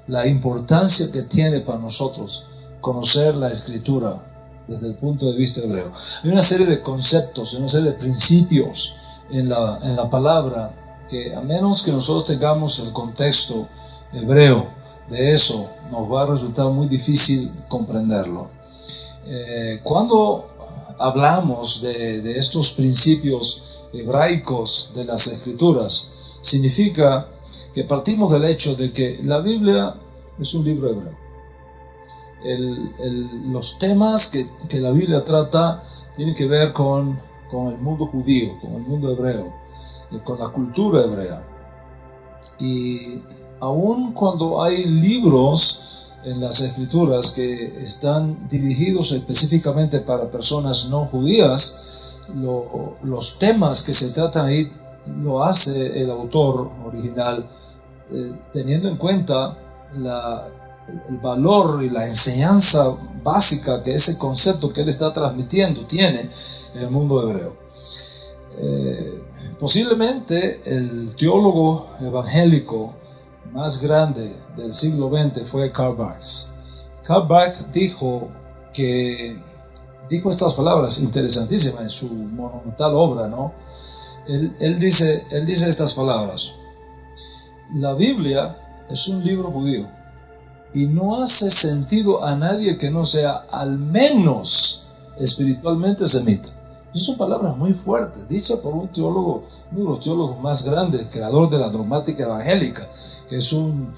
la importancia que tiene para nosotros conocer la Escritura desde el punto de vista hebreo. Hay una serie de conceptos, una serie de principios en la palabra que, a menos que nosotros tengamos el contexto hebreo de eso, nos va a resultar muy difícil comprenderlo. Cuando hablamos de estos principios hebraicos de las Escrituras, significa que partimos del hecho de que la Biblia es un libro hebreo. Los temas que la Biblia trata tienen que ver con el mundo judío, con el mundo hebreo, con la cultura hebrea. Y aun cuando hay libros en las Escrituras que están dirigidos específicamente para personas no judías, los temas que se tratan ahí lo hace el autor original, teniendo en cuenta el valor y la enseñanza básica que ese concepto que él está transmitiendo tiene en el mundo hebreo. Posiblemente el teólogo evangélico más grande del siglo XX fue Karl Barth. Karl Barth dijo estas palabras interesantísimas en su monumental obra, ¿no? Él dice estas palabras: la Biblia es un libro judío y no hace sentido a nadie que no sea al menos espiritualmente semita. Esas son palabras muy fuertes, dichas por un teólogo, uno de los teólogos más grandes, creador de la dogmática evangélica, que es un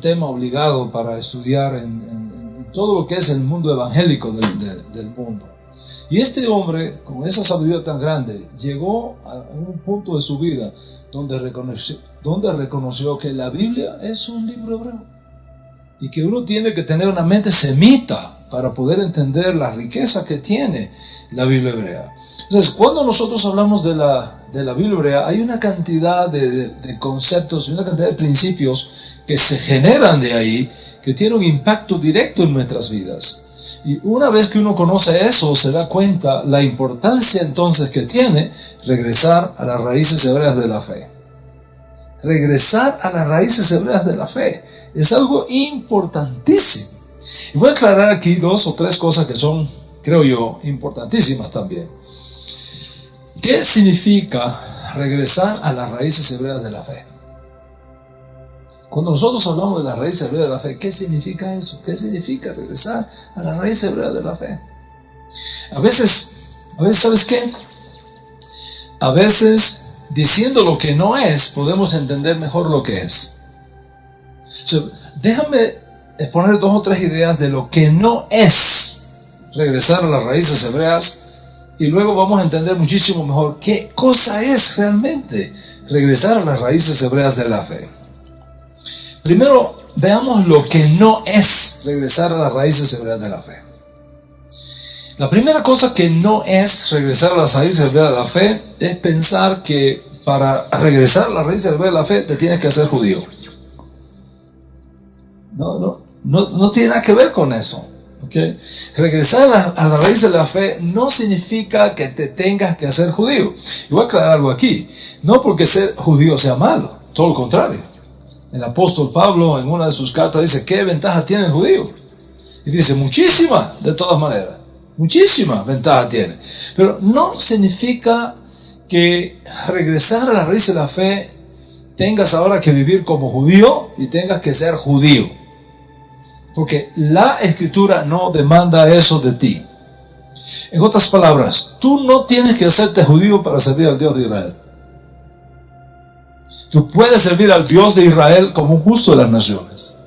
tema obligado para estudiar en todo lo que es el mundo evangélico del mundo. Y este hombre, con esa sabiduría tan grande, llegó a un punto de su vida donde reconoció que la Biblia es un libro hebreo y que uno tiene que tener una mente semita para poder entender la riqueza que tiene la Biblia hebrea. Entonces, cuando nosotros hablamos de la Biblia hebrea, hay una cantidad de conceptos y una cantidad de principios que se generan de ahí, que tienen un impacto directo en nuestras vidas. Y una vez que uno conoce eso, se da cuenta la importancia entonces que tiene regresar a las raíces hebreas de la fe. Regresar a las raíces hebreas de la fe es algo importantísimo. Y voy a aclarar aquí 2 o 3 cosas que son, creo yo, importantísimas también. ¿Qué significa regresar a las raíces hebreas de la fe? Cuando nosotros hablamos de las raíces hebreas de la fe, ¿qué significa eso? ¿Qué significa regresar a las raíces hebreas de la fe? A veces, ¿sabes qué? A veces, diciendo lo que no es, podemos entender mejor lo que es. Déjame exponer 2 o 3 ideas de lo que no es regresar a las raíces hebreas, y luego vamos a entender muchísimo mejor qué cosa es realmente regresar a las raíces hebreas de la fe. Primero, veamos lo que no es regresar a las raíces hebreas de la fe. La primera cosa que no es regresar a las raíces hebreas de la fe es pensar que para regresar a las raíces hebreas de la fe te tienes que hacer judío. No tiene nada que ver con eso. ¿Okay? Regresar a la raíz de la fe no significa que te tengas que hacer judío. Y voy a aclarar algo aquí. No porque ser judío sea malo, todo lo contrario. El apóstol Pablo en una de sus cartas dice: ¿qué ventaja tiene el judío? Y dice: muchísima, de todas maneras. Muchísima ventaja tiene. Pero no significa que regresar a la raíz de la fe tengas ahora que vivir como judío y tengas que ser judío. Porque la Escritura no demanda eso de ti. En otras palabras, tú no tienes que hacerte judío para servir al Dios de Israel. Tú puedes servir al Dios de Israel como un justo de las naciones.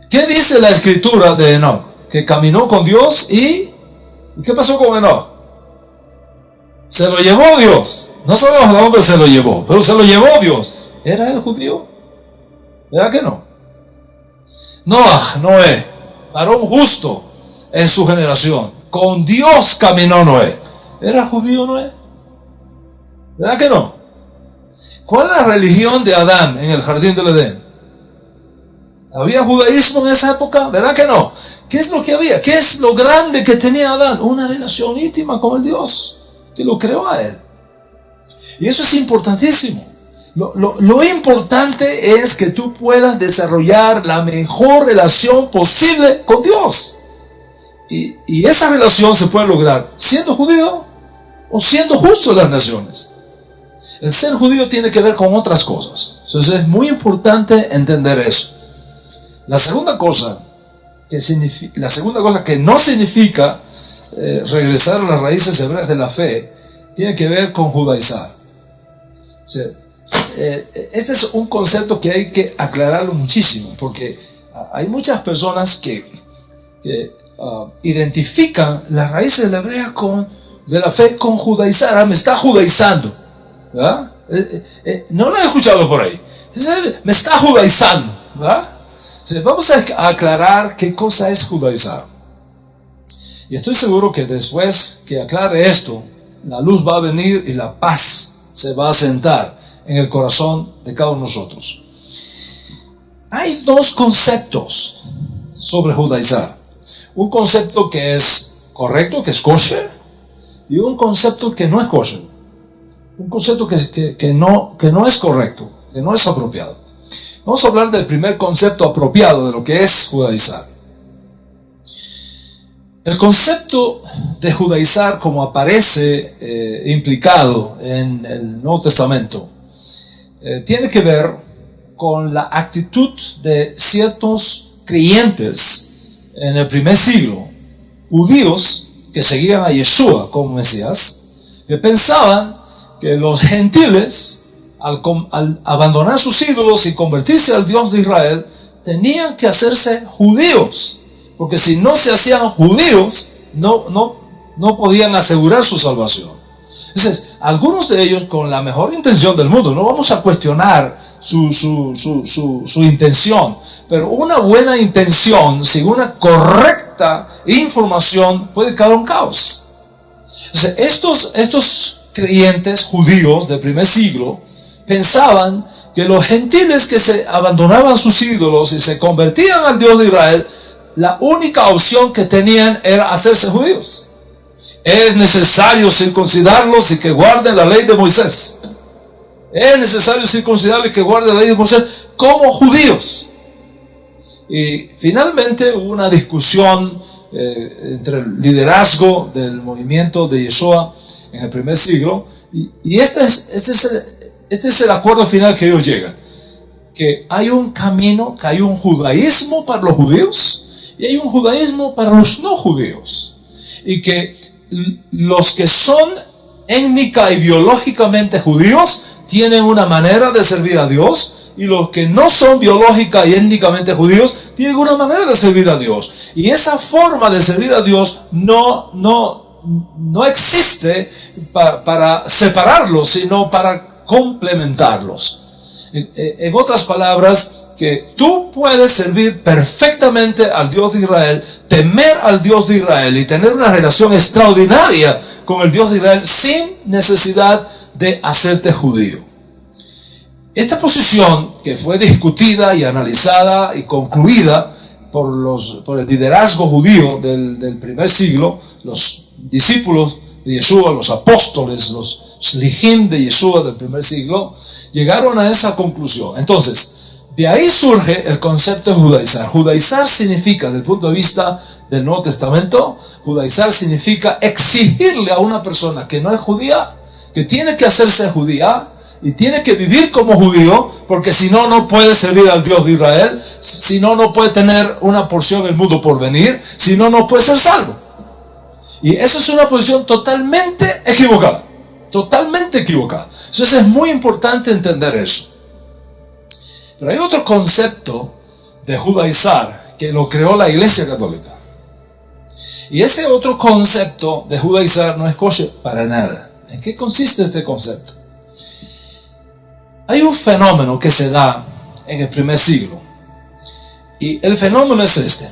¿Qué dice la Escritura de Enoc? Que caminó con Dios y ¿qué pasó con Enoc? Se lo llevó Dios. No sabemos a dónde se lo llevó, pero se lo llevó Dios. ¿Era él judío? ¿Verdad que no? Noé, varón justo en su generación, con Dios caminó Noé. ¿Era judío Noé? ¿Verdad que no? ¿Cuál es la religión de Adán en el jardín del Edén? ¿Había judaísmo en esa época? ¿Verdad que no? ¿Qué es lo que había? ¿Qué es lo grande que tenía Adán? Una relación íntima con el Dios que lo creó a él. Y eso es importantísimo. Lo importante es que tú puedas desarrollar la mejor relación posible con Dios. Y esa relación se puede lograr siendo judío o siendo justo en las naciones. El ser judío tiene que ver con otras cosas. Entonces es muy importante entender eso. La segunda cosa que no significa regresar a las raíces hebreas de la fe tiene que ver con judaizar. O sea, este es un concepto que hay que aclararlo muchísimo, porque hay muchas personas que identifican las raíces de la hebrea de la fe con judaizar. Me está judaizando, ¿verdad? No lo he escuchado por ahí. Me está judaizando, ¿verdad? Vamos a aclarar qué cosa es judaizar. Y estoy seguro que después que aclare esto, la luz va a venir y la paz se va a sentar en el corazón de cada uno de nosotros. Hay dos conceptos sobre judaizar. Un concepto que es correcto, que es kosher, y un concepto que no es kosher. Un concepto que no es correcto, que no es apropiado. Vamos a hablar del primer concepto apropiado de lo que es judaizar. El concepto de judaizar, como aparece implicado en el Nuevo Testamento, tiene que ver con la actitud de ciertos creyentes en el primer siglo, judíos que seguían a Yeshua como Mesías, que pensaban que los gentiles, al abandonar sus ídolos y convertirse al Dios de Israel, tenían que hacerse judíos, porque si no se hacían judíos, no podían asegurar su salvación. Entonces, algunos de ellos, con la mejor intención del mundo, no vamos a cuestionar su intención, pero una buena intención sin una correcta información puede causar un caos. Entonces, estos creyentes judíos del primer siglo pensaban que los gentiles que se abandonaban sus ídolos y se convertían al Dios de Israel, la única opción que tenían era hacerse judíos. Es necesario circuncidarlos y que guarden la ley de Moisés. Es necesario circuncidarlos y que guarden la ley de Moisés como judíos. Y finalmente hubo una discusión entre el liderazgo del movimiento de Yeshua en el primer siglo, y este es el acuerdo final que ellos llegan, que hay un camino, que hay un judaísmo para los judíos y hay un judaísmo para los no judíos, y que los que son étnica y biológicamente judíos tienen una manera de servir a Dios, y los que no son biológica y étnicamente judíos tienen una manera de servir a Dios. Y esa forma de servir a Dios no existe para separarlos, sino para complementarlos. En otras palabras, que tú puedes servir perfectamente al Dios de Israel, temer al Dios de Israel y tener una relación extraordinaria con el Dios de Israel sin necesidad de hacerte judío. Esta posición, que fue discutida y analizada y concluida por el liderazgo judío del primer siglo, los discípulos de Yeshua, los apóstoles, los shlichim de Yeshua del primer siglo, llegaron a esa conclusión. Entonces, de ahí surge el concepto de judaizar. Judaizar significa, desde el punto de vista del Nuevo Testamento, judaizar significa exigirle a una persona que no es judía, que tiene que hacerse judía y tiene que vivir como judío, porque si no, no puede servir al Dios de Israel, si no, no puede tener una porción del mundo por venir, si no, no puede ser salvo. Y eso es una posición totalmente equivocada, totalmente equivocada. Entonces es muy importante entender eso. Pero hay otro concepto de judaizar que lo creó la Iglesia Católica. Y ese otro concepto de judaizar no es kosher para nada. ¿En qué consiste este concepto? Hay un fenómeno que se da en el primer siglo. Y el fenómeno es este.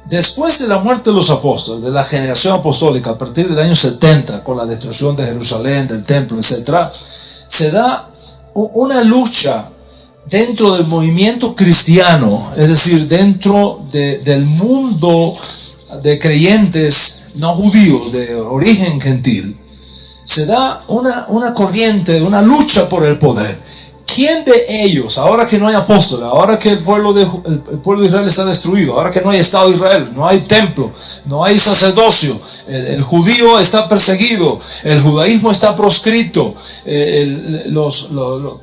Después de la muerte de los apóstoles, de la generación apostólica, a partir del año 70, con la destrucción de Jerusalén, del templo, etc., se da una lucha dentro del movimiento cristiano, es decir, dentro del mundo de creyentes no judíos, de origen gentil. Se da una corriente, una lucha por el poder. ¿quién de ellos, ahora que no hay apóstoles, ahora que el pueblo de Israel está destruido, ahora que no hay Estado de Israel, no hay templo, no hay sacerdocio, el judío está perseguido, el judaísmo está proscrito,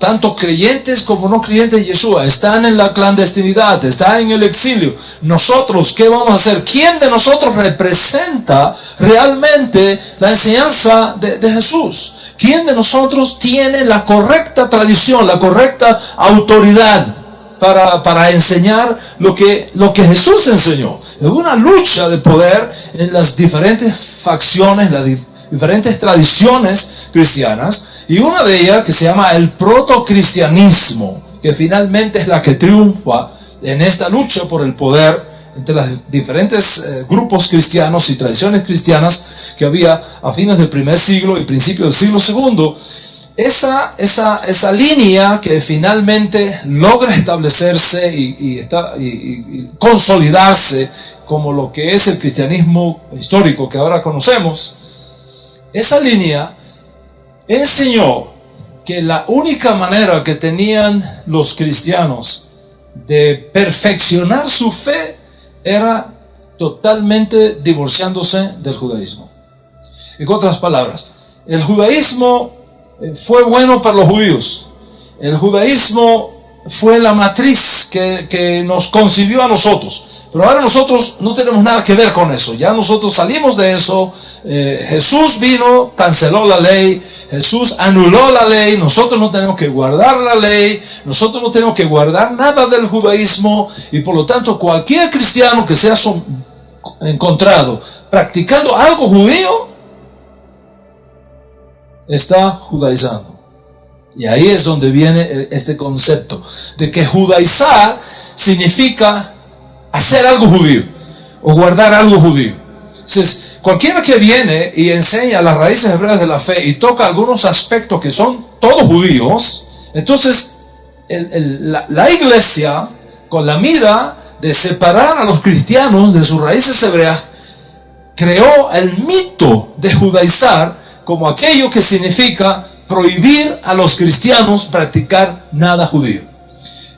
tanto creyentes como no creyentes de Yeshua están en la clandestinidad, están en el exilio? Nosotros, ¿qué vamos a hacer? ¿Quién de nosotros representa realmente la enseñanza de Jesús? ¿Quién de nosotros tiene la correcta tradición, la correcta autoridad para enseñar lo que Jesús enseñó? Es una lucha de poder en las diferentes facciones, las diferentes tradiciones cristianas, y una de ellas que se llama el protocristianismo, que finalmente es la que triunfa en esta lucha por el poder entre los diferentes grupos cristianos y tradiciones cristianas que había a fines del primer siglo y principios del siglo segundo. Esa línea que finalmente logra establecerse y consolidarse como lo que es el cristianismo histórico que ahora conocemos, esa línea enseñó que la única manera que tenían los cristianos de perfeccionar su fe era totalmente divorciándose del judaísmo. En otras palabras, el judaísmo fue bueno para los judíos. El judaísmo fue la matriz que nos concibió a nosotros. Pero ahora nosotros no tenemos nada que ver con eso. Ya nosotros salimos de eso. Jesús vino, canceló la ley. Jesús anuló la ley. Nosotros no tenemos que guardar la ley. Nosotros no tenemos que guardar nada del judaísmo. Y por lo tanto, cualquier cristiano que sea encontrado practicando algo judío, está judaizando. Y ahí es donde viene este concepto de que judaizar significa hacer algo judío o guardar algo judío. Entonces, cualquiera que viene y enseña las raíces hebreas de la fe y toca algunos aspectos que son todos judíos, entonces la iglesia, con la mira de separar a los cristianos de sus raíces hebreas, creó el mito de judaizar como aquello que significa prohibir a los cristianos practicar nada judío.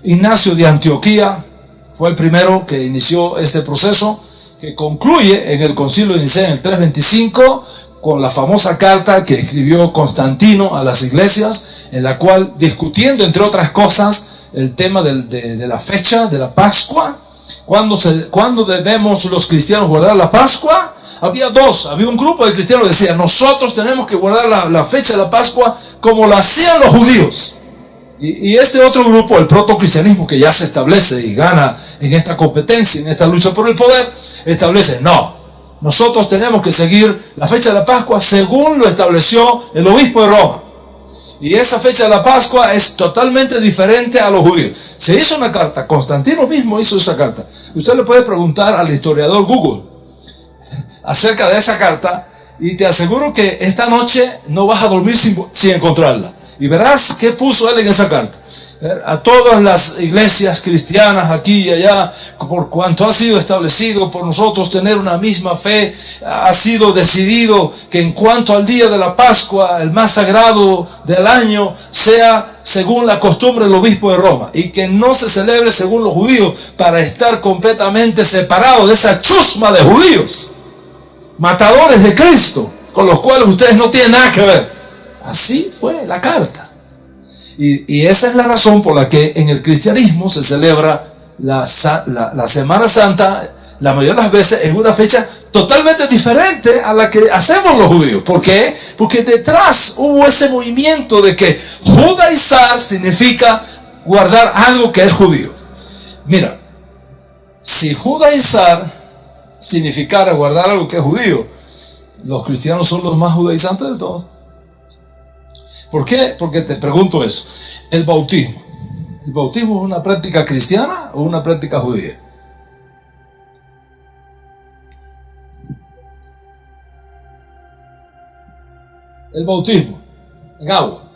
Ignacio de Antioquía fue el primero que inició este proceso, que concluye en el Concilio de Nicea en el 325 con la famosa carta que escribió Constantino a las iglesias, en la cual, discutiendo entre otras cosas el tema de la fecha de la Pascua, ¿cuándo debemos los cristianos guardar la Pascua? Había un grupo de cristianos que decía: nosotros tenemos que guardar la fecha de la Pascua como lo hacían los judíos. Y este otro grupo, el protocristianismo, que ya se establece y gana en esta competencia, en esta lucha por el poder, establece: no, nosotros tenemos que seguir la fecha de la Pascua según lo estableció el obispo de Roma. Y esa fecha de la Pascua es totalmente diferente a los judíos. Se hizo una carta, Constantino mismo hizo esa carta. Usted le puede preguntar al historiador Google acerca de esa carta, y te aseguro que esta noche no vas a dormir sin encontrarla. Y verás qué puso él en esa carta. A todas las iglesias cristianas aquí y allá, por cuanto ha sido establecido por nosotros tener una misma fe, ha sido decidido que en cuanto al día de la Pascua, el más sagrado del año, sea según la costumbre del obispo de Roma, y que no se celebre según los judíos, para estar completamente separado de esa chusma de judíos, matadores de Cristo, con los cuales ustedes no tienen nada que ver. Así fue la carta. Y esa es la razón por la que en el cristianismo se celebra la Semana Santa, la mayoría de las veces, en una fecha totalmente diferente a la que hacemos los judíos. ¿Por qué? Porque detrás hubo ese movimiento de que judaizar significa guardar algo que es judío. Mira, si judaizar significara guardar algo que es judío, los cristianos son los más judaizantes de todos. ¿Por qué? Porque te pregunto eso. ¿El bautismo es una práctica cristiana o una práctica judía? El bautismo en agua,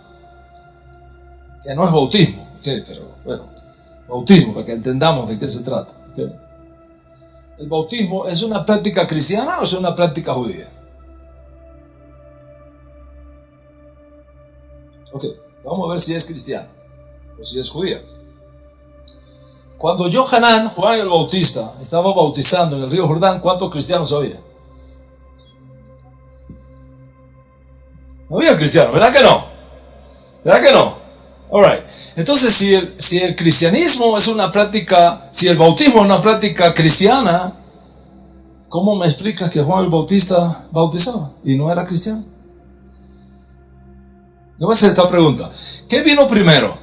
que no es bautismo, ¿okay? Pero bueno, bautismo, para que entendamos de qué se trata, ¿okay? ¿El bautismo es una práctica cristiana o es una práctica judía? Ok, vamos a ver si es cristiano. o si es judía. Cuando Yohanan, Juan el Bautista, estaba bautizando en el río Jordán, ¿cuántos cristianos había? No había cristianos, ¿verdad que no? ¿Verdad que no? All right. Entonces, si el cristianismo es una práctica, si el bautismo es una práctica cristiana, ¿cómo me explicas que Juan el Bautista bautizaba y no era cristiano? Le voy a hacer esta pregunta. ¿Qué vino primero?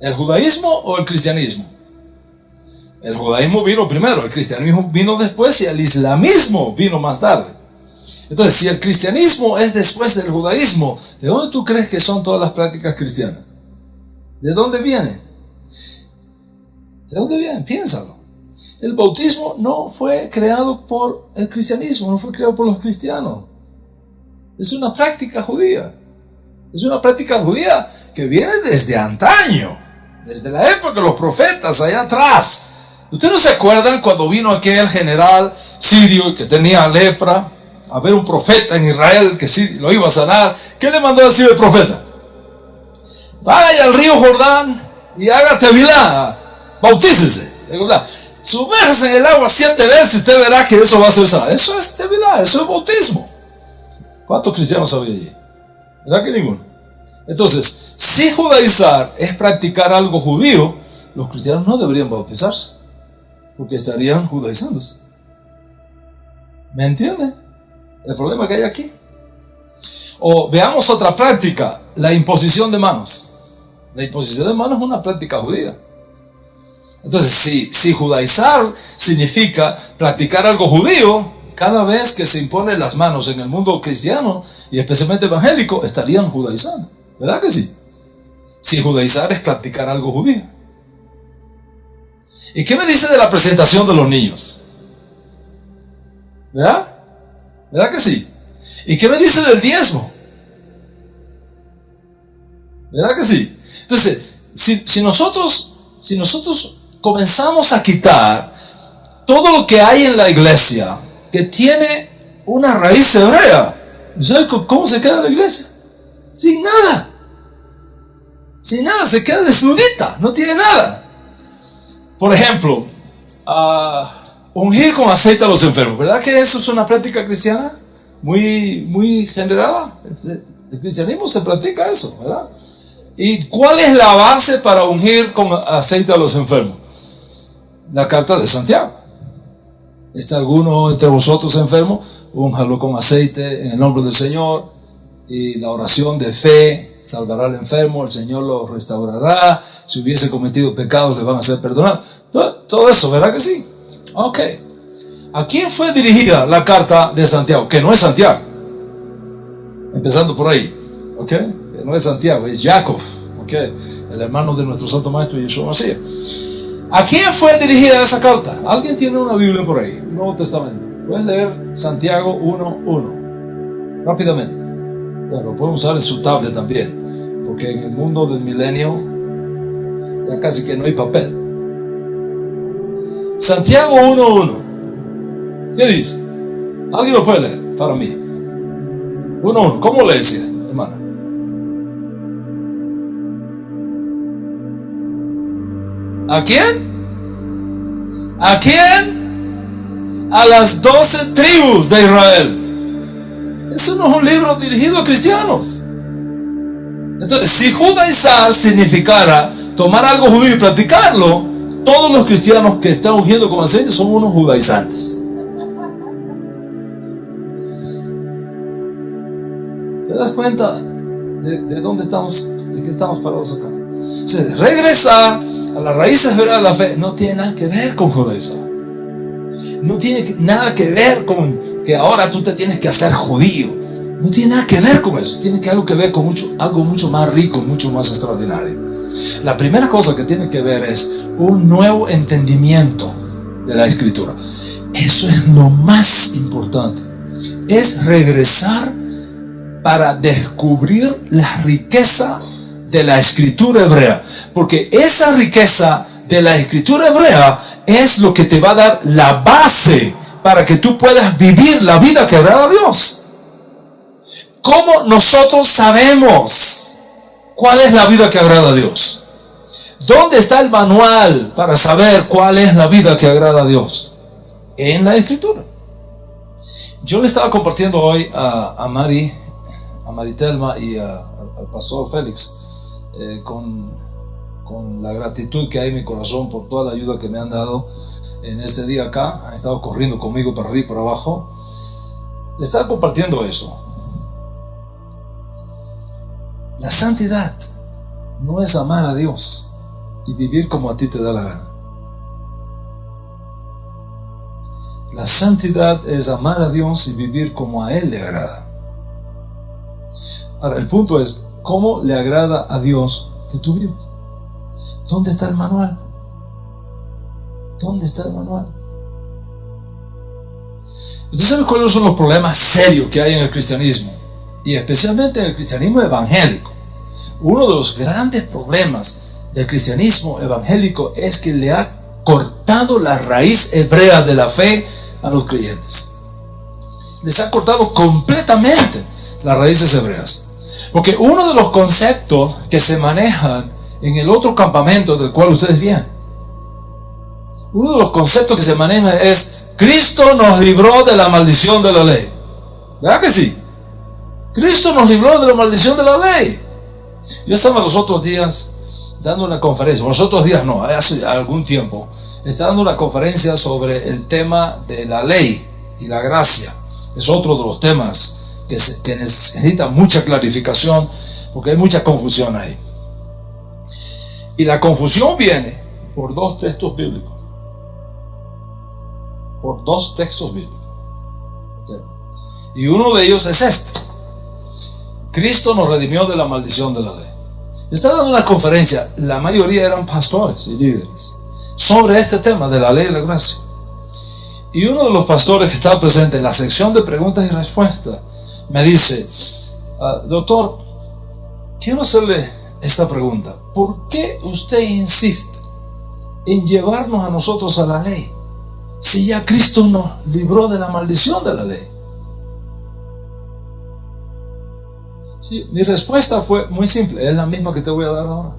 ¿El judaísmo o el cristianismo? El judaísmo vino primero, el cristianismo vino después y el islamismo vino más tarde. Entonces, si el cristianismo es después del judaísmo, ¿de dónde tú crees que son todas las prácticas cristianas? ¿De dónde vienen? ¿De dónde vienen? Piénsalo. El bautismo no fue creado por el cristianismo, no fue creado por los cristianos. Es una práctica judía. Es una práctica judía que viene desde antaño, desde la época de los profetas, allá atrás. ¿Ustedes no se acuerdan cuando vino aquel general sirio que tenía lepra? A ver un profeta en Israel que sí lo iba a sanar. ¿Qué le mandó a decir el profeta? Vaya al río Jordán y haga tevilá, bautícese. Sumérjase en el agua 7 veces y usted verá que eso va a ser sanado. Eso es tevilá, eso es bautismo. ¿Cuántos cristianos había allí? ¿Verdad que ninguno? Entonces, si judaizar es practicar algo judío, los cristianos no deberían bautizarse, porque estarían judaizándose. ¿Me entienden? El problema que hay aquí. O veamos otra práctica, la imposición de manos. La imposición de manos es una práctica judía. Entonces, si judaizar significa practicar algo judío, cada vez que se imponen las manos en el mundo cristiano, y especialmente evangélico, estarían judaizando. ¿Verdad que sí? Si judaizar es practicar algo judío. ¿Y qué me dice de la presentación de los niños? ¿Verdad? ¿Verdad que sí? ¿Y qué me dice del diezmo? ¿Verdad que sí? Entonces, si nosotros comenzamos a quitar todo lo que hay en la iglesia que tiene una raíz hebrea, ¿sabes cómo se queda la iglesia? Sin nada. Sin nada, se queda desnudita, no tiene nada. Por ejemplo, ungir con aceite a los enfermos. ¿Verdad que eso es una práctica cristiana? Muy generada. El cristianismo se practica eso, ¿verdad? ¿Y cuál es la base para ungir con aceite a los enfermos? La carta de Santiago. ¿Está alguno entre vosotros enfermo? Únjalo con aceite en el nombre del Señor. Y la oración de fe salvará al enfermo, el Señor lo restaurará. Si hubiese cometido pecados, le van a ser perdonados. Todo eso, ¿verdad que sí? Ok. ¿A quién fue dirigida la carta de Santiago? Que no es Santiago. Empezando por ahí. Ok. Que no es Santiago, es Jacob. Ok. El hermano de nuestro Santo Maestro Yeshua Mashiach. ¿A quién fue dirigida esa carta? ¿Alguien tiene una Biblia por ahí? Un Nuevo Testamento. Puedes leer Santiago 1:1. Rápidamente. Bueno, pueden usar en su tablet también. Porque en el mundo del milenio ya casi que no hay papel. Santiago 1:1. ¿Qué dice? ¿Alguien lo puede leer para mí? 1:1. ¿Cómo le decía, hermana? ¿A quién? ¿A quién? A las 12 tribus de Israel. Eso no es un libro dirigido a cristianos. Entonces, si judaizar significara tomar algo judío y practicarlo, todos los cristianos que están ungiendo con aceite son unos judaizantes. ¿Te das cuenta de dónde estamos, de qué estamos parados acá? O sea, regresar a las raíces de la fe no tiene nada que ver con judaizar. No tiene nada que ver con que ahora tú te tienes que hacer judío. No tiene nada que ver con eso. Tiene algo que ver con algo mucho más rico, mucho más extraordinario. La primera cosa que tiene que ver es un nuevo entendimiento de la Escritura. Eso es lo más importante. Es regresar para descubrir la riqueza de la Escritura hebrea. Porque esa riqueza de la Escritura hebrea es lo que te va a dar la base para que tú puedas vivir la vida que agrada a Dios. ¿Cómo nosotros sabemos ¿Cuál es la vida que agrada a Dios? ¿Dónde está el manual para saber cuál es la vida que agrada a Dios? En la Escritura. Yo le estaba compartiendo hoy a Maritelma y al pastor Félix con la gratitud que hay en mi corazón por toda la ayuda que me han dado en este día acá. Han estado corriendo conmigo para arriba y para abajo. Le estaba compartiendo eso. La santidad no es amar a Dios y vivir como a ti te da la gana. La santidad es amar a Dios y vivir como a Él le agrada. Ahora, el punto es, ¿cómo le agrada a Dios que tú vivas? ¿Dónde está el manual? ¿Dónde está el manual? ¿Usted sabe cuáles son los problemas serios que hay en el cristianismo? Y especialmente en el cristianismo evangélico. Uno de los grandes problemas del cristianismo evangélico es que le ha cortado la raíz hebrea de la fe a los creyentes. Les ha cortado completamente las raíces hebreas. Porque uno de los conceptos que se manejan en el otro campamento del cual ustedes vienen, uno de los conceptos que se maneja es: Cristo nos libró de la maldición de la ley. ¿Verdad que sí? Cristo nos libró de la maldición de la ley. Yo estaba los otros días dando una conferencia, los otros días no, hace algún tiempo, estaba dando una conferencia sobre el tema de la ley y la gracia. Es otro de los temas que necesita mucha clarificación porque hay mucha confusión ahí. Y la confusión viene por dos textos bíblicos. Por dos textos bíblicos. ¿Okay? Y uno de ellos es este: Cristo nos redimió de la maldición de la ley. Estaba dando una conferencia, la mayoría eran pastores y líderes, sobre este tema de la ley y la gracia. Y uno de los pastores que estaba presente en la sección de preguntas y respuestas me dice: doctor, quiero hacerle esta pregunta. ¿Por qué usted insiste en llevarnos a nosotros a la ley si ya Cristo nos libró de la maldición de la ley? Sí, mi respuesta fue muy simple, es la misma que te voy a dar ahora.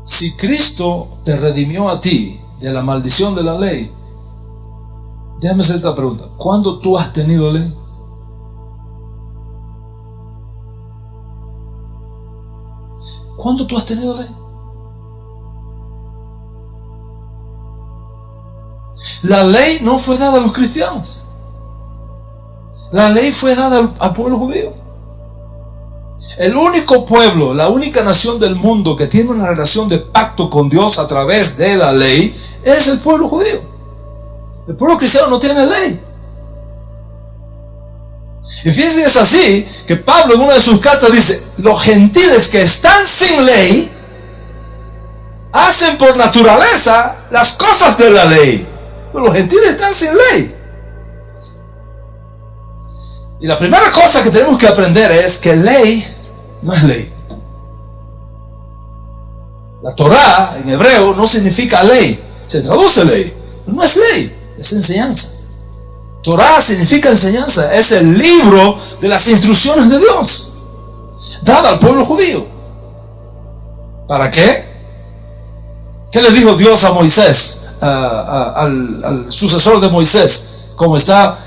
Si Cristo te redimió a ti de la maldición de la ley, déjame hacer esta pregunta: ¿cuándo tú has tenido ley? ¿Cuándo tú has tenido ley? La ley no fue dada a los cristianos. La ley fue dada al pueblo judío. El único pueblo, la única nación del mundo que tiene una relación de pacto con Dios a través de la ley es el pueblo judío. El pueblo cristiano no tiene ley. Y fíjense, es así que Pablo en una de sus cartas dice: los gentiles que están sin ley hacen por naturaleza las cosas de la ley, pero los gentiles están sin ley. Y la primera cosa que tenemos que aprender es que ley no es ley. La Torá en hebreo no significa ley, se traduce ley, pero no es ley, es enseñanza. Torá significa enseñanza, es el libro de las instrucciones de Dios, dada al pueblo judío. ¿Para qué? ¿Qué le dijo Dios a Moisés, al sucesor de Moisés, como está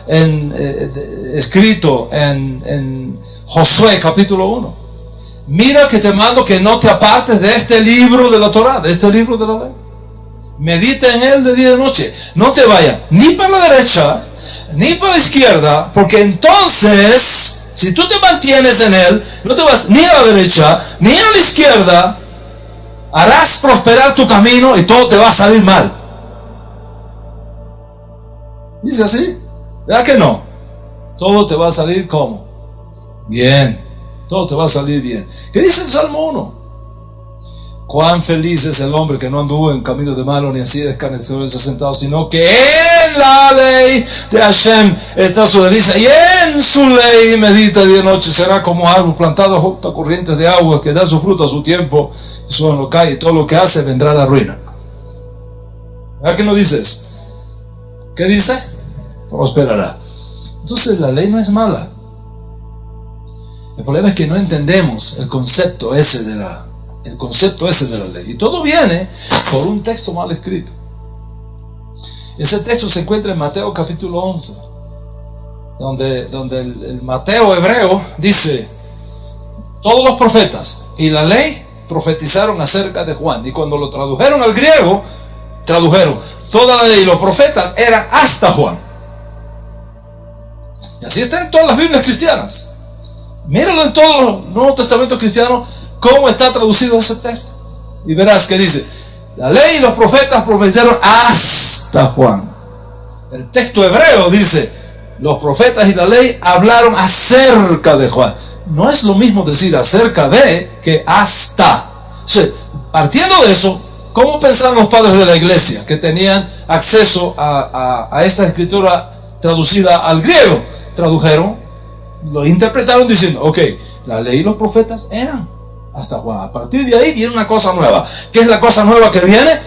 escrito en Josué capítulo 1? Mira que te mando que no te apartes de este libro de la Torá, de este libro de la ley. Medita en él de día y de noche. No te vayas ni para la derecha ni para la izquierda, porque entonces, si tú te mantienes en él, no te vas ni a la derecha ni a la izquierda, harás prosperar tu camino y todo te va a salir mal. Dice así, ¿verdad que no? Todo te va a salir ¿cómo? Bien, todo te va a salir bien. ¿Qué dice el Salmo 1? Cuán feliz es el hombre que no anduvo en camino de malo, ni así de escarnecedores sentados, sino que en la ley de Hashem está su delicia, y en su ley medita día y noche. Será como árbol plantado junto a corrientes de agua, que da su fruto a su tiempo, y su no cae, y todo lo que hace vendrá a la ruina. ¿Verdad que no dices? ¿Qué dice? Prosperará. Entonces la ley no es mala. El problema es que no entendemos el concepto ese de la ley. Y todo viene por un texto mal escrito. Ese texto se encuentra en Mateo capítulo 11, donde el Mateo hebreo dice: todos los profetas y la ley profetizaron acerca de Juan. Y cuando lo tradujeron al griego, tradujeron toda la ley y los profetas eran hasta Juan. Y así está en todas las Biblias cristianas. Míralo en todos los Nuevos Testamentos cristianos, cómo está traducido ese texto. Y verás que dice: la ley y los profetas profetizaron hasta Juan. El texto hebreo dice: los profetas y la ley hablaron acerca de Juan. No es lo mismo decir acerca de que hasta. O sea, partiendo de eso, ¿cómo pensaron los padres de la iglesia que tenían acceso a esta escritura traducida al griego? Tradujeron, lo interpretaron diciendo: ok, la ley y los profetas eran hasta Juan. A partir de ahí viene una cosa nueva. ¿Qué es la cosa nueva que viene?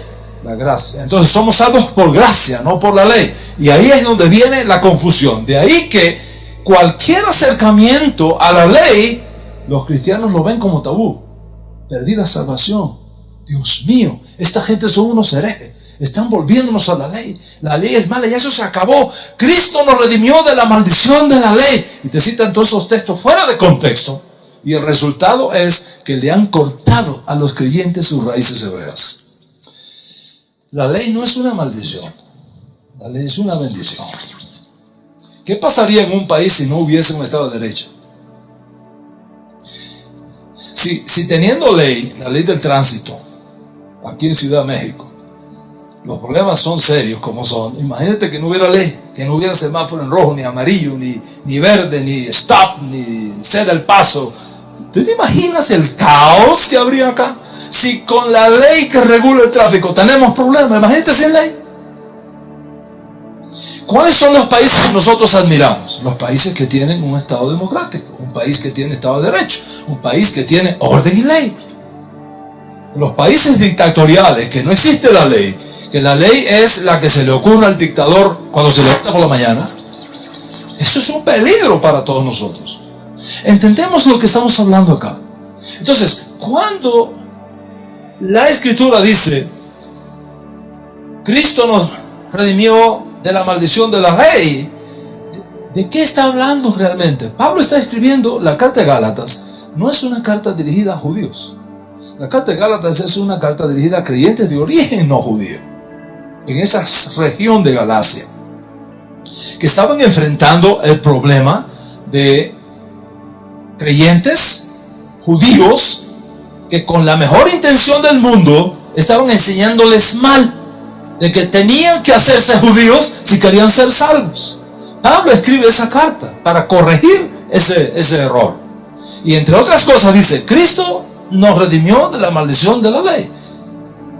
La gracia. Entonces somos salvos por gracia, no por la ley. Y ahí es donde viene la confusión. De ahí que cualquier acercamiento a la ley, los cristianos lo ven como tabú. Perdí la salvación. Dios mío, esta gente son unos herejes. Están volviéndonos a la ley. La ley es mala y eso se acabó. Cristo nos redimió de la maldición de la ley. Y te citan todos esos textos fuera de contexto. Y el resultado es que le han cortado a los creyentes sus raíces hebreas. La ley no es una maldición. La ley es una bendición. ¿Qué pasaría en un país si no hubiese un Estado de Derecho? Si teniendo ley, la ley del tránsito, aquí en Ciudad de México, los problemas son serios como son. Imagínate que no hubiera ley, que no hubiera semáforo en rojo, ni amarillo, ni verde, ni stop, ni ceda el paso. ¿Tú te imaginas el caos que habría acá? Si con la ley que regula el tráfico tenemos problemas, imagínate sin ley. ¿Cuáles son los países que nosotros admiramos? Los países que tienen un Estado democrático, un país que tiene Estado de Derecho, un país que tiene orden y ley. Los países dictatoriales, que no existe la ley, que la ley es la que se le ocurre al dictador cuando se levanta por la mañana, eso es un peligro para todos nosotros. Entendemos lo que estamos hablando acá. Entonces, cuando la Escritura dice Cristo nos redimió de la maldición de la ley, ¿de qué está hablando realmente? Pablo está escribiendo la carta de Gálatas. No es una carta dirigida a judíos. La carta de Gálatas es una carta dirigida a creyentes de origen no judío, en esa región de Galacia, que estaban enfrentando el problema de creyentes judíos que con la mejor intención del mundo estaban enseñándoles mal, de que tenían que hacerse judíos si querían ser salvos. Pablo escribe esa carta para corregir ese error. Y entre otras cosas dice: Cristo nos redimió de la maldición de la ley.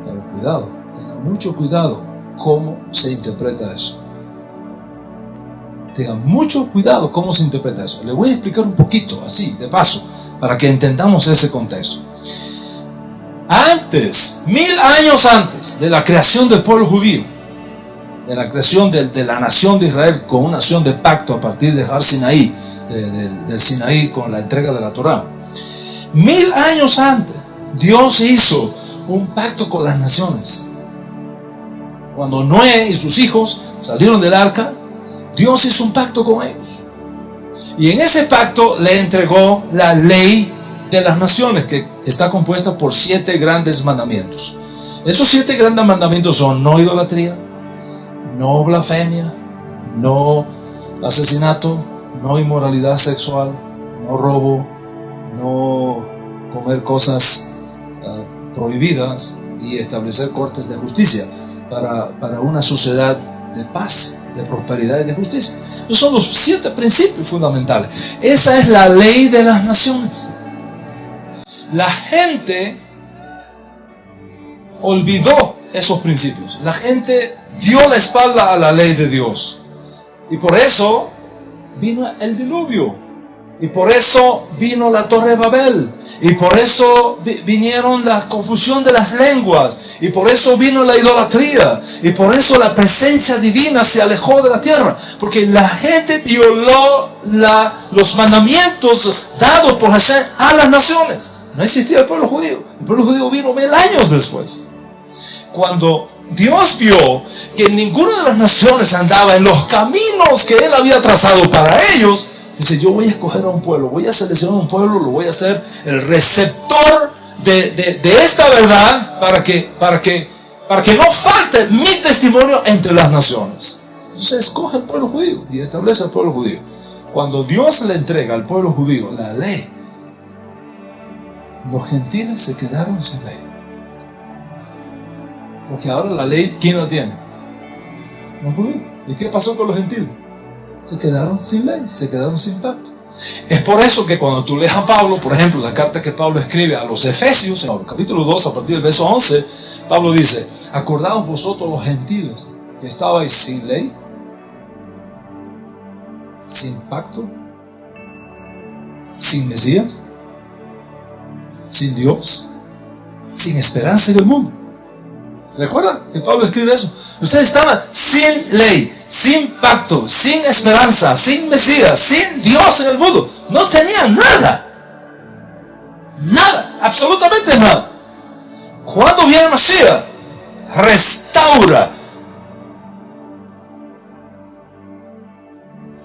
Pero cuidado, tengan mucho cuidado cómo se interpreta eso. Tengan mucho cuidado cómo se interpreta eso. Les voy a explicar un poquito, así, de paso, para que entendamos ese contexto. Antes, 1000 años antes de la creación del pueblo judío, de la creación de la nación de Israel con una nación de pacto a partir de Har Sinaí, del Sinaí con la entrega de la Torá, 1000 años antes, Dios hizo un pacto con las naciones. Cuando Noé y sus hijos salieron del arca, Dios hizo un pacto con ellos. Y en ese pacto le entregó la ley de las naciones, que está compuesta por 7 grandes mandamientos. Esos 7 grandes mandamientos son: no idolatría, no blasfemia, no asesinato, no inmoralidad sexual, no robo, no comer cosas prohibidas, y establecer cortes de justicia para una sociedad de paz, de prosperidad y de justicia. Esos son los 7 principios fundamentales. Esa es la ley de las naciones. La gente olvidó esos principios. La gente dio la espalda a la ley de Dios. Y por eso vino el diluvio. Y por eso vino la Torre de Babel. Y por eso vinieron la confusión de las lenguas. Y por eso vino la idolatría. Y por eso la presencia divina se alejó de la tierra. Porque la gente violó los mandamientos dados por Hashem a las naciones. No existía el pueblo judío. El pueblo judío vino 1000 años después. Cuando Dios vio que ninguna de las naciones andaba en los caminos que Él había trazado para ellos, dice, yo voy a escoger a un pueblo, voy a seleccionar un pueblo, lo voy a hacer el receptor de esta verdad para que no falte mi testimonio entre las naciones. Entonces escoge al pueblo judío y establece al pueblo judío. Cuando Dios le entrega al pueblo judío la ley, los gentiles se quedaron sin ley. Porque ahora la ley, ¿quién la tiene? Los judíos. ¿Y qué pasó con los gentiles? Se quedaron sin ley, se quedaron sin pacto. Es por eso que cuando tú lees a Pablo, por ejemplo, la carta que Pablo escribe a los Efesios, en el capítulo 2, a partir del verso 11, Pablo dice, acordaos vosotros los gentiles, que estabais sin ley, sin pacto, sin Mesías, sin Dios, sin esperanza en el mundo. ¿Recuerda que Pablo escribe eso? Ustedes estaban sin ley, sin pacto, sin esperanza, sin Mesías, sin Dios en el mundo. No tenían nada. Nada, absolutamente nada. Cuando viene Mesías, restaura.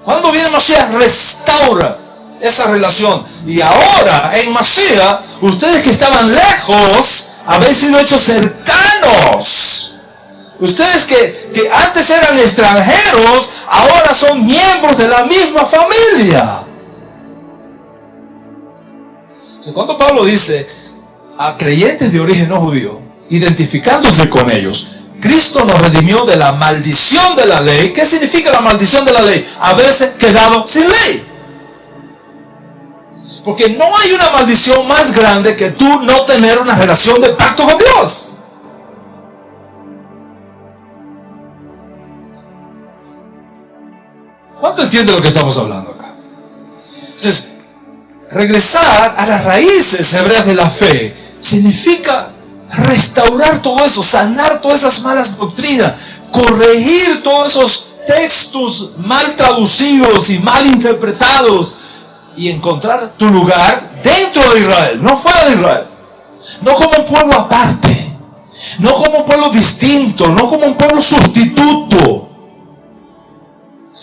Cuando viene Mesías, restaura esa relación. Y ahora, en Mesías, ustedes que estaban lejos, habéis sido hechos cercanos. Ustedes que antes eran extranjeros, ahora son miembros de la misma familia. Cuando Pablo dice a creyentes de origen no judío, identificándose con ellos, Cristo nos redimió de la maldición de la ley. ¿Qué significa la maldición de la ley? Haberse quedado sin ley. Porque no hay una maldición más grande que tú no tener una relación de pacto con Dios. ¿Cuánto entiende lo que estamos hablando acá? Entonces, regresar a las raíces hebreas de la fe significa restaurar todo eso, sanar todas esas malas doctrinas, corregir todos esos textos mal traducidos y mal interpretados, y encontrar tu lugar dentro de Israel, no fuera de Israel. No como un pueblo aparte, no como un pueblo distinto, no como un pueblo sustituto,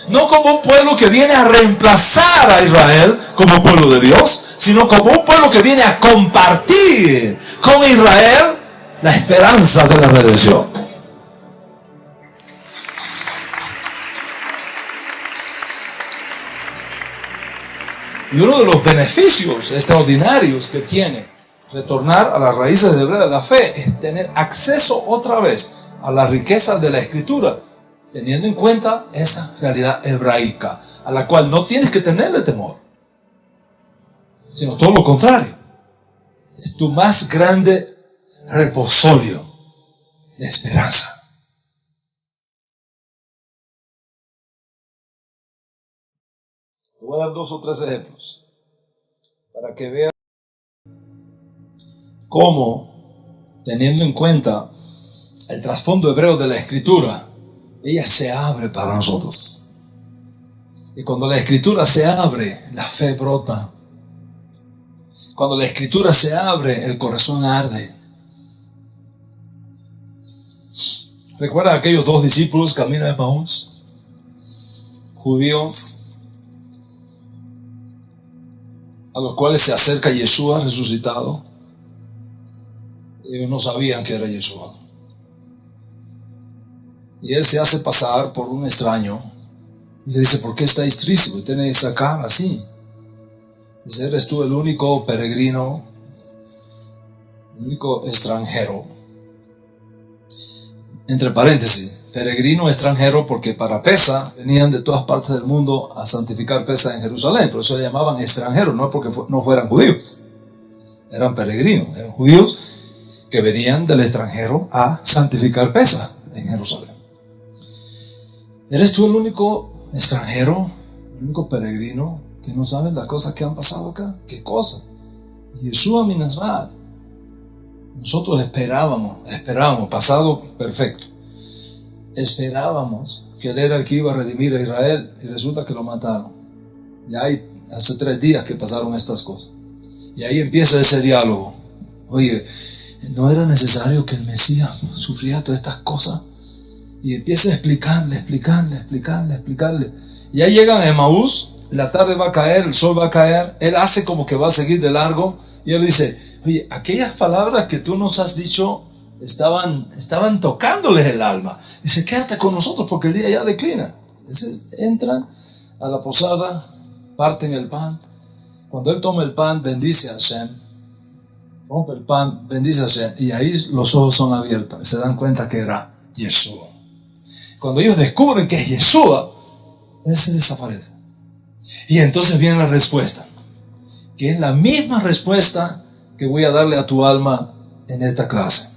no como un pueblo que viene a reemplazar a Israel como pueblo de Dios, sino como un pueblo que viene a compartir con Israel la esperanza de la redención. Y uno de los beneficios extraordinarios que tiene retornar a las raíces hebreas de la fe es tener acceso otra vez a las riquezas de la Escritura, teniendo en cuenta esa realidad hebraica, a la cual no tienes que tenerle temor, sino todo lo contrario. Es tu más grande reposorio de esperanza. Te voy a dar 2 o 3 ejemplos para que vean cómo, teniendo en cuenta el trasfondo hebreo de la Escritura, ella se abre para nosotros. Y cuando la Escritura se abre, la fe brota. Cuando la Escritura se abre, el corazón arde. ¿Recuerdan aquellos 2 discípulos camino de Emaús? Judíos, a los cuales se acerca Yeshua resucitado. Ellos no sabían que era Yeshua. Y él se hace pasar por un extraño. Y le dice, ¿por qué estáis tristes? ¿Por qué tenéis esa cara así? Dice, ¿eres tú el único peregrino, el único extranjero? Entre paréntesis, peregrino extranjero, porque para Pesa venían de todas partes del mundo a santificar Pesa en Jerusalén. Por eso le llamaban extranjeros, no porque no fueran judíos. Eran peregrinos, eran judíos que venían del extranjero a santificar Pesa en Jerusalén. ¿Eres tú el único extranjero, el único peregrino que no saben las cosas que han pasado acá. ¿Qué cosa? Yeshua min Nazaret. Nosotros esperábamos, pasado perfecto. Esperábamos que Él era el que iba a redimir a Israel y resulta que lo mataron. Ya hace 3 días que pasaron estas cosas. Y ahí empieza ese diálogo. Oye, ¿no era necesario que el Mesías sufriera todas estas cosas? Y empieza a explicarle. Y ahí llegan a Emaús, la tarde va a caer, el sol va a caer, él hace como que va a seguir de largo, y él dice, oye, aquellas palabras que tú nos has dicho estaban tocándoles el alma. Dice, quédate con nosotros porque el día ya declina. Entonces entran a la posada, parten el pan. Cuando él toma el pan, bendice a Hashem, rompe el pan, bendice a Hashem, y ahí los ojos son abiertos y se dan cuenta que era Yeshua. Cuando ellos descubren que es Yeshua, Él se desaparece. Y entonces viene la respuesta, que es la misma respuesta que voy a darle a tu alma en esta clase.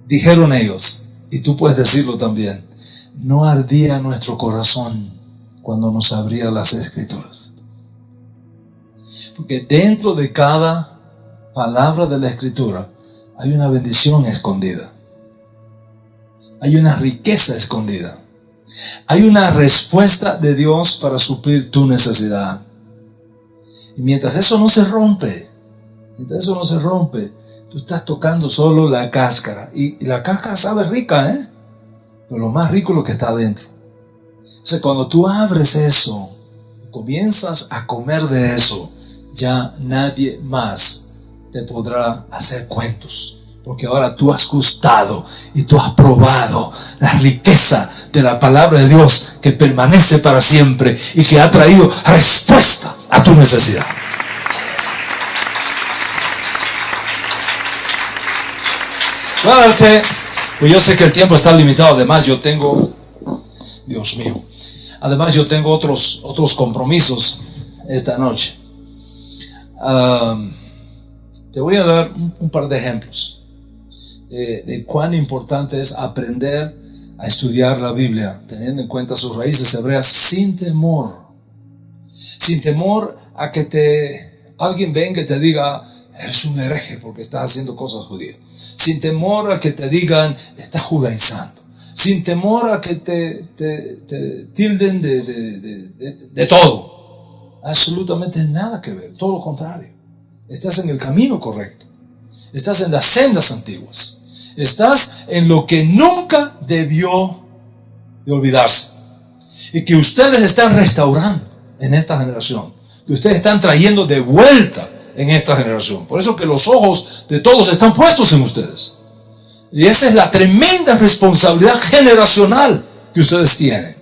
Dijeron ellos, y tú puedes decirlo también, no ardía nuestro corazón cuando nos abría las Escrituras. Porque dentro de cada palabra de la Escritura hay una bendición escondida. Hay una riqueza escondida. Hay una respuesta de Dios para suplir tu necesidad. Y mientras eso no se rompe, tú estás tocando solo la cáscara. Y la cáscara sabe rica, pero lo más rico es lo que está adentro. O sea, cuando tú abres eso, comienzas a comer de eso, ya nadie más te podrá hacer cuentos. Porque ahora tú has gustado y tú has probado la riqueza de la palabra de Dios que permanece para siempre y que ha traído respuesta a tu necesidad. Bueno, pues yo sé que el tiempo está limitado. Además yo tengo, Dios mío, otros compromisos esta noche. Te voy a dar un par de ejemplos de cuán importante es aprender a estudiar la Biblia, teniendo en cuenta sus raíces hebreas, sin temor a que alguien venga y te diga, eres un hereje porque estás haciendo cosas judías, sin temor a que te digan, estás judaizando, sin temor a que te tilden de todo. Absolutamente nada que ver, todo lo contrario. Estás en el camino correcto, estás en las sendas antiguas, estás en lo que nunca debió de olvidarse y que ustedes están restaurando en esta generación, que ustedes están trayendo de vuelta en esta generación. Por eso que los ojos de todos están puestos en ustedes, y esa es la tremenda responsabilidad generacional que ustedes tienen.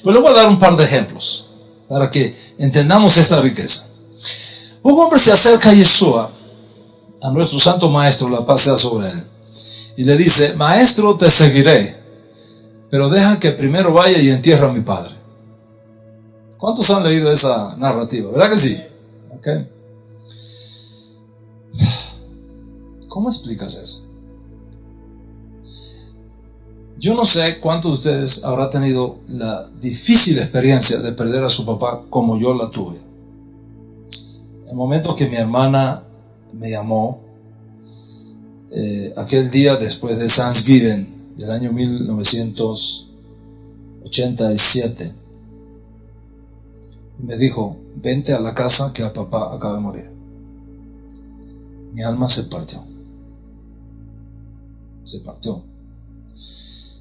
Pero les voy a dar un par de ejemplos para que entendamos esta riqueza. Un hombre se acerca a Yeshua, a nuestro santo maestro, la paz sea sobre él, y le dice, maestro, te seguiré, pero deja que primero vaya y entierre a mi padre. ¿Cuántos han leído esa narrativa? ¿Verdad que sí? Okay. ¿Cómo explicas eso? Yo no sé cuántos de ustedes habrá tenido la difícil experiencia de perder a su papá como yo la tuve. El momento que mi hermana me llamó, aquel día después de Thanksgiving del año 1987, y me dijo, vente a la casa que a papá acaba de morir. Mi alma se partió.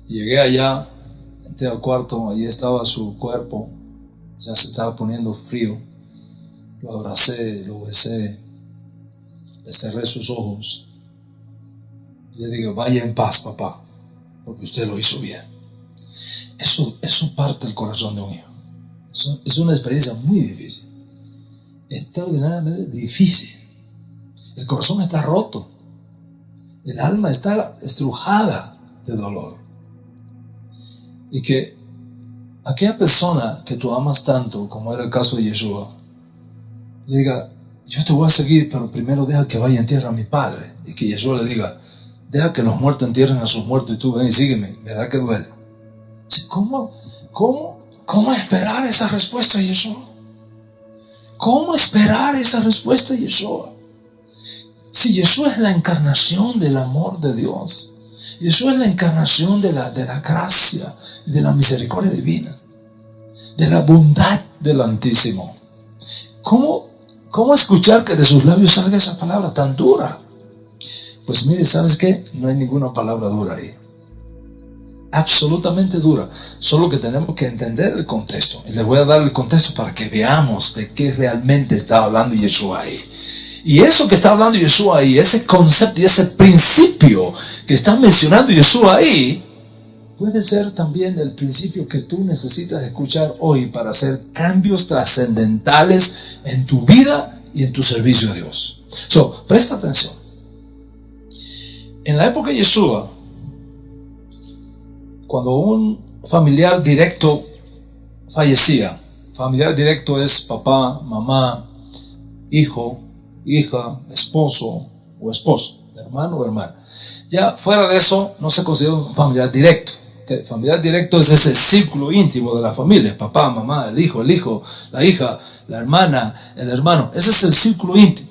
Llegué allá, entré al cuarto, allí estaba su cuerpo, ya se estaba poniendo frío. Lo abracé, lo besé, le cerré sus ojos. Le digo, vaya en paz, papá, porque usted lo hizo bien. Eso parte el corazón de un hijo. Es una experiencia muy difícil, extraordinariamente difícil. El corazón está roto, el alma está estrujada de dolor. Y que aquella persona que tú amas tanto, como era el caso de Yeshua, le diga, yo te voy a seguir, pero primero deja que vaya a entierrar a mi padre. Y que Yeshua le diga, deja que los muertos entierren a sus muertos y tú ven y sígueme. ¿Verdad que duele? ¿Cómo ¿Cómo esperar esa respuesta de Yeshua? ¿Cómo esperar esa respuesta de Yeshua? Si Yeshua es la encarnación del amor de Dios, Yeshua es la encarnación de la gracia, de la misericordia divina, de la bondad del Altísimo. ¿Cómo escuchar que de sus labios salga esa palabra tan dura? Pues mire, ¿sabes qué? No hay ninguna palabra dura ahí. Absolutamente dura. Solo que tenemos que entender el contexto. Y les voy a dar el contexto para que veamos de qué realmente está hablando Yeshua ahí. Y eso que está hablando Yeshua ahí, ese concepto y ese principio que está mencionando Yeshua ahí, puede ser también el principio que tú necesitas escuchar hoy para hacer cambios trascendentales en tu vida y en tu servicio a Dios. Presta atención. En la época de Yeshua, cuando un familiar directo fallecía, familiar directo es papá, mamá, hijo, hija, esposo o esposa, hermano o hermana. Ya fuera de eso no se considera un familiar directo. ¿Okay? Familiar directo es ese círculo íntimo de la familia, papá, mamá, el hijo, la hija, la hermana, el hermano. Ese es el círculo íntimo.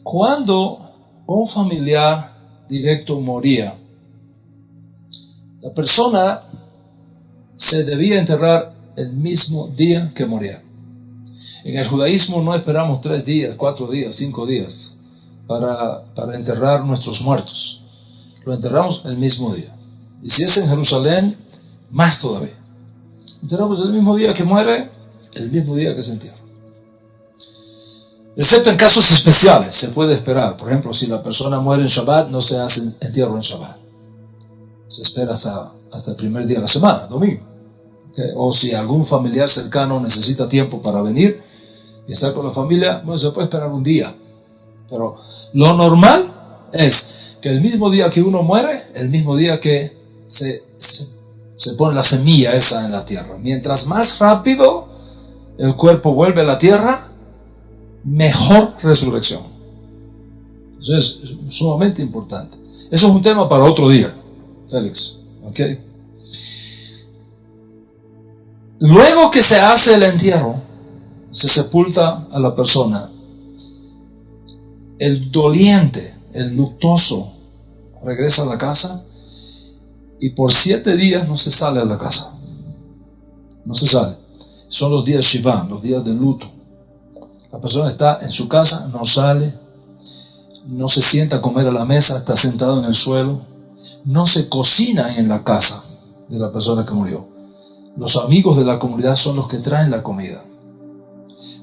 Cuando un familiar directo moría, la persona se debía enterrar el mismo día que moría. En el judaísmo no esperamos 3 días, 4 días, 5 días para enterrar nuestros muertos. Lo enterramos el mismo día. Y si es en Jerusalén, más todavía. Enterramos el mismo día que muere, el mismo día que se entierra. Excepto en casos especiales, se puede esperar. Por ejemplo, si la persona muere en Shabbat, no se hace entierro en Shabbat. Se espera hasta el primer día de la semana, domingo. ¿Okay? O si algún familiar cercano necesita tiempo para venir y estar con la familia, bueno, se puede esperar un día. Pero lo normal es que el mismo día que uno muere, el mismo día que se pone la semilla esa en la tierra. Mientras más rápido el cuerpo vuelve a la tierra, mejor resurrección. Eso es sumamente importante. Eso es un tema para otro día, Félix. ¿Okay? Luego que se hace el entierro, se sepulta a la persona. El doliente, el luctuoso, regresa a la casa y por 7 días no se sale a la casa. No se sale. Son los días Shiva, los días de luto. La persona está en su casa, no sale, no se sienta a comer a la mesa, está sentado en el suelo. No se cocina en la casa de la persona que murió. Los amigos de la comunidad son los que traen la comida.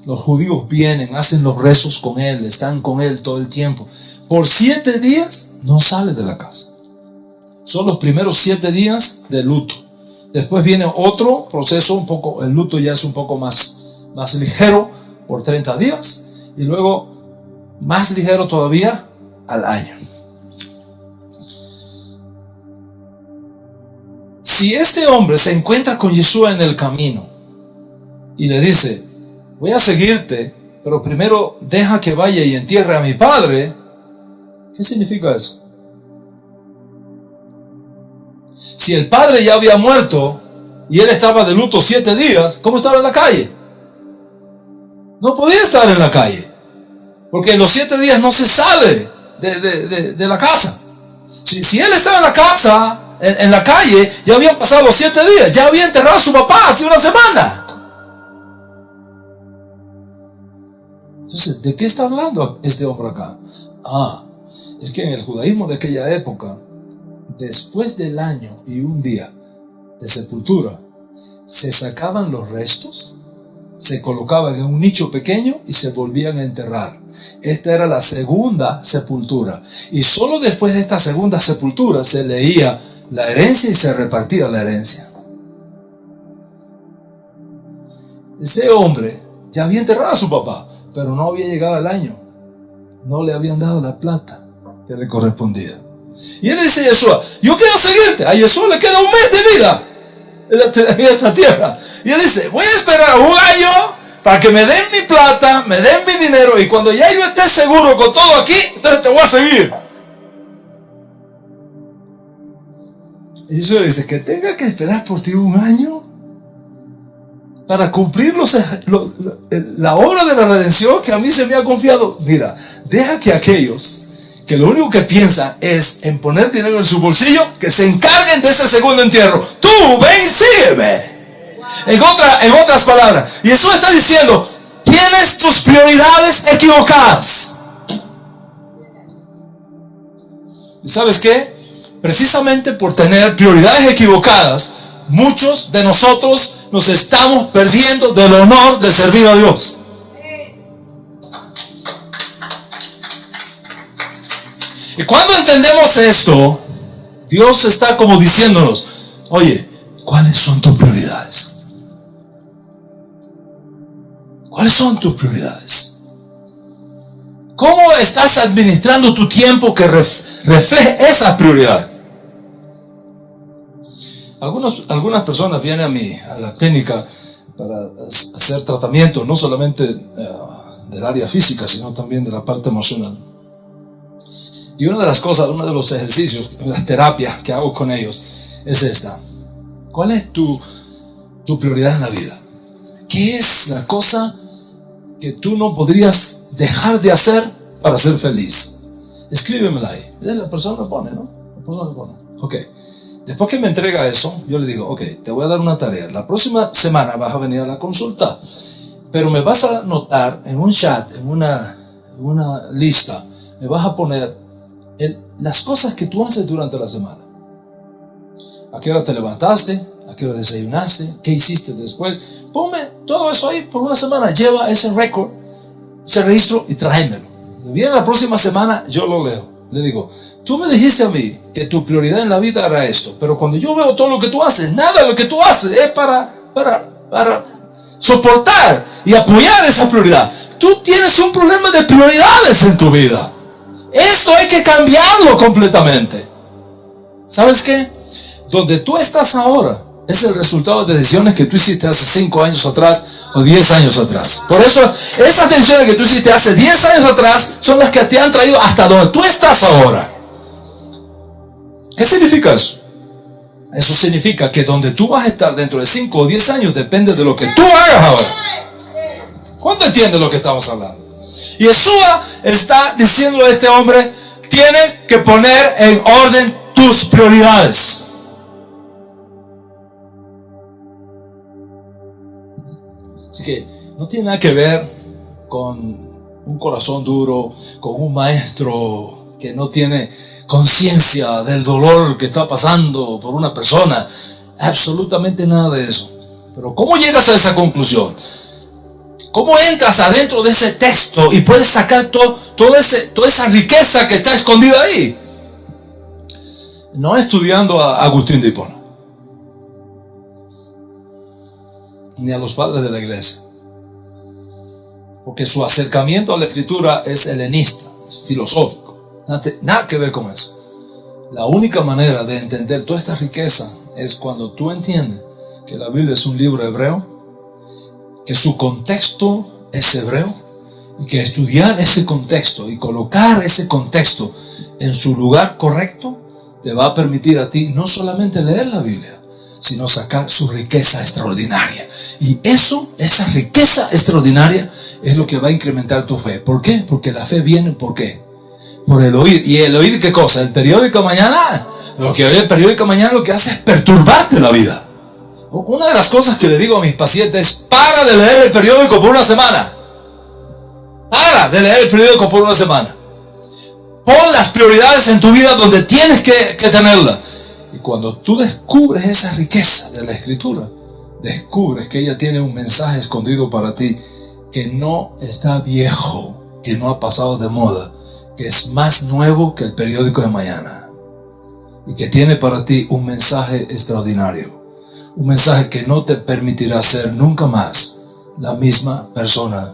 Los judíos vienen, hacen los rezos con él, están con él todo el tiempo. Por 7 días no sale de la casa. Son los primeros 7 días de luto. Después viene otro proceso, el luto ya es un poco más ligero, por 30 días. Y luego, más ligero todavía, al año. Si este hombre se encuentra con Yeshua en el camino y le dice, voy a seguirte, pero primero deja que vaya y entierre a mi padre, ¿qué significa eso? Si el padre ya había muerto y él estaba de luto 7 días, ¿cómo estaba en la calle? No podía estar en la calle, porque en los 7 días no se sale de la casa. Si él estaba en la casa, en la calle, ya habían pasado los 7 días, ya había enterrado a su papá hace 1 semana. Entonces, ¿de qué está hablando este hombre acá? Es que en el judaísmo de aquella época, después del año y 1 día de sepultura, se sacaban los restos, se colocaban en un nicho pequeño y se volvían a enterrar. Esta era la segunda sepultura. Y solo después de esta segunda sepultura se leía la herencia y se repartía la herencia. Ese hombre ya había enterrado a su papá, pero no había llegado el año. No le habían dado la plata que le correspondía. Y él dice a Yeshua, yo quiero seguirte. A Yeshua le queda 1 mes de vida en esta tierra. Y él dice, voy a esperar 1 año para que me den mi plata, me den mi dinero, y cuando ya yo esté seguro con todo aquí, entonces te voy a seguir. Y Yeshua dice, que tenga que esperar por ti 1 año. para cumplir la obra de la redención que a mí se me ha confiado. Mira, deja que aquellos que lo único que piensan es en poner dinero en su bolsillo, que se encarguen de ese segundo entierro. Tú, ven y sígueme. En otras palabras, y Jesús está diciendo, tienes tus prioridades equivocadas. ¿Y sabes qué? Precisamente por tener prioridades equivocadas, muchos de nosotros nos estamos perdiendo del honor de servir a Dios. Y cuando entendemos esto, Dios está como diciéndonos, oye, ¿cuáles son tus prioridades? ¿Cuáles son tus prioridades? ¿Cómo estás administrando tu tiempo que refleje esas prioridades? Algunas personas vienen a la clínica para hacer tratamiento, no solamente del área física, sino también de la parte emocional. Y una de las cosas, uno de los ejercicios, las terapias que hago con ellos es esta. ¿Cuál es tu prioridad en la vida? ¿Qué es la cosa que tú no podrías dejar de hacer para ser feliz? Escríbemela ahí. La persona lo pone, ¿no? La persona lo pone. Ok. Después que me entrega eso, yo le digo, ok, te voy a dar una tarea. La próxima semana vas a venir a la consulta, pero me vas a anotar en un chat, en una lista, me vas a poner las cosas que tú haces durante la semana. ¿A qué hora te levantaste? ¿A qué hora desayunaste? ¿Qué hiciste después? Ponme todo eso ahí por una semana. Lleva ese récord, ese registro y tráemelo. Viene la próxima semana, yo lo leo. Le digo, tú me dijiste a mí que tu prioridad en la vida era esto, pero cuando yo veo todo lo que tú haces, nada de lo que tú haces es para soportar y apoyar esa prioridad. Tú tienes un problema de prioridades en tu vida. Esto hay que cambiarlo completamente. ¿Sabes qué? Donde tú estás ahora es el resultado de decisiones que tú hiciste hace 5 años atrás o 10 años atrás. Por eso, esas decisiones que tú hiciste hace 10 años atrás son las que te han traído hasta donde tú estás ahora. ¿Qué significa eso? Eso significa que donde tú vas a estar dentro de 5 o 10 años depende de lo que tú hagas ahora. ¿Cuánto entiendes lo que estamos hablando? Y Yeshua está diciendo a este hombre, tienes que poner en orden tus prioridades. Así que no tiene nada que ver con un corazón duro, con un maestro que no tiene conciencia del dolor que está pasando por una persona. Absolutamente nada de eso. Pero ¿cómo llegas a esa conclusión? ¿Cómo entras adentro de ese texto y puedes sacar toda esa riqueza que está escondida ahí? No estudiando a Agustín de Hipona, ni a los padres de la iglesia, porque su acercamiento a la escritura es helenista, es filosófico, nada que ver con eso. La única manera de entender toda esta riqueza es cuando tú entiendes que la Biblia es un libro hebreo, que su contexto es hebreo, y que estudiar ese contexto y colocar ese contexto en su lugar correcto te va a permitir a ti no solamente leer la Biblia, sino sacar su riqueza extraordinaria. Y esa riqueza extraordinaria es lo que va a incrementar tu fe. ¿Por qué? Porque la fe viene, ¿por qué? Por el oír. ¿Y el oír qué cosa? El periódico mañana. Lo que oye el periódico mañana lo que hace es perturbarte la vida. Una de las cosas que le digo a mis pacientes es, para de leer el periódico por una semana. Para de leer el periódico por una semana. Pon las prioridades en tu vida donde tienes que tenerlas. Y cuando tú descubres esa riqueza de la escritura, descubres que ella tiene un mensaje escondido para ti que no está viejo, que no ha pasado de moda, que es más nuevo que el periódico de mañana y que tiene para ti un mensaje extraordinario, un mensaje que no te permitirá ser nunca más la misma persona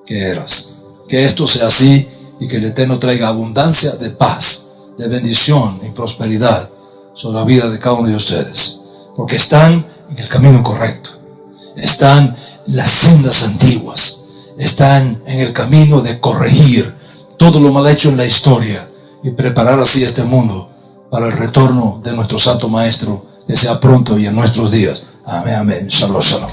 que eras. Que esto sea así y que el Eterno traiga abundancia de paz, de bendición y prosperidad sobre la vida de cada uno de ustedes, porque están en el camino correcto, están en las sendas antiguas, están en el camino de corregir todo lo mal hecho en la historia y preparar así este mundo para el retorno de nuestro Santo Maestro, que sea pronto y en nuestros días. Amén, amén. Shalom, shalom.